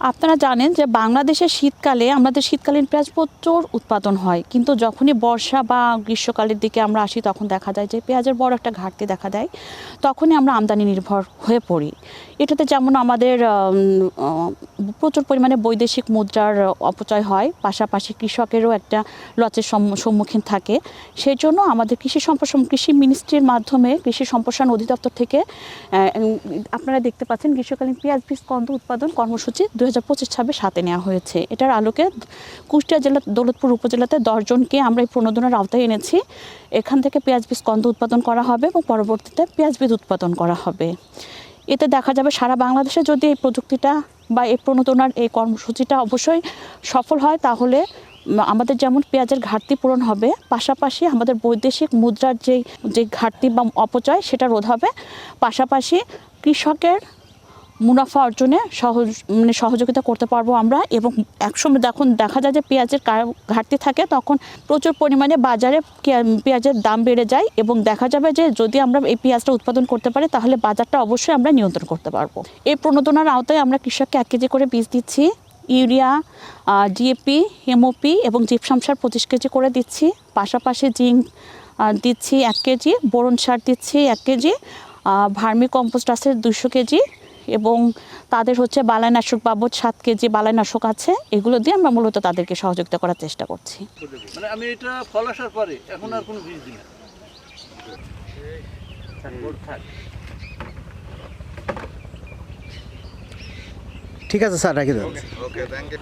আপনারা জানেন যে বাংলাদেশের শীতকালে আমাদের শীতকালীন পেঁয়াজ প্রচুর উৎপাদন হয়, কিন্তু যখনই বর্ষা বা গ্রীষ্মকালের দিকে আমরা আসি তখন দেখা যায় যে পেঁয়াজের বড় একটা ঘাটতি দেখা দেয়। তখনই আমরা আমদানি নির্ভর হয়ে পড়ি। এটাতে যেমন আমাদের প্রচুর পরিমাণে বৈদেশিক মুদ্রার অপচয় হয়, পাশাপাশি কৃষকেরও একটা লসের সম্মুখীন থাকে। সেই জন্য আমাদের কৃষি মিনিস্ট্রির মাধ্যমে কৃষি সম্প্রসারণ অধিদপ্তর থেকে আপনারা দেখতে পাচ্ছেন গ্রীষ্মকালীন পেঁয়াজ বীজ কন্দ উৎপাদন কর্মসূচি 2025-26 হাতে নেওয়া হয়েছে। এটার আলোকে কুষ্টিয়া জেলা দৌলতপুর উপজেলাতে 10 জনকে আমরা এই প্রণোদনার আওতায় এনেছি। এখান থেকে পেঁয়াজ বীজ কন্দ উৎপাদন করা হবে এবং পরবর্তীতে পেঁয়াজ বীজ উৎপাদন করা হবে। এতে দেখা যাবে সারা বাংলাদেশে যদি এই প্রযুক্তিটা বা এই প্রণোদনার এই কর্মসূচিটা অবশ্যই সফল হয়, তাহলে আমাদের যেমন পেঁয়াজের ঘাটতি পূরণ হবে, পাশাপাশি আমাদের বৈদেশিক মুদ্রার যে ঘাটতি বা অপচয় সেটা রোধ হবে, পাশাপাশি কৃষকের মুনাফা অর্জনে সহযোগিতা করতে পারবো আমরা। এবং একসময় যখন দেখা যায় যে পেঁয়াজের ঘাটতি থাকে, তখন প্রচুর পরিমাণে বাজারে পেঁয়াজের দাম বেড়ে যায় এবং দেখা যাবে যে যদি আমরা এই পেঁয়াজটা উৎপাদন করতে পারি তাহলে বাজারটা অবশ্যই আমরা নিয়ন্ত্রণ করতে পারবো। এই প্রণোদনার আওতায় আমরা কৃষককে 1 কেজি করে বীজ দিচ্ছি, ইউরিয়া, ডিএপি, এমওপি এবং জিপসাম সার 25 কেজি করে দিচ্ছি, পাশাপাশি জিঙ্ক দিচ্ছি 1 কেজি, বোরন সার দিচ্ছি 1 কেজি, ভার্মি কম্পোস্ট আছে 200 কেজি এবং তাদের হচ্ছে বালাইনাশক বাবদ 7 কেজি বালাইনাশক আছে। এগুলো দিয়ে আমরা মূলত তাদেরকে সহযোগিতা করার চেষ্টা করছি। মানে আমি এটা ফল আসার পরে এখন আর কোনো বীজ দিই না। ঠিক আছে স্যার, রাখি দেন। ওকে, থ্যাংক ইউ।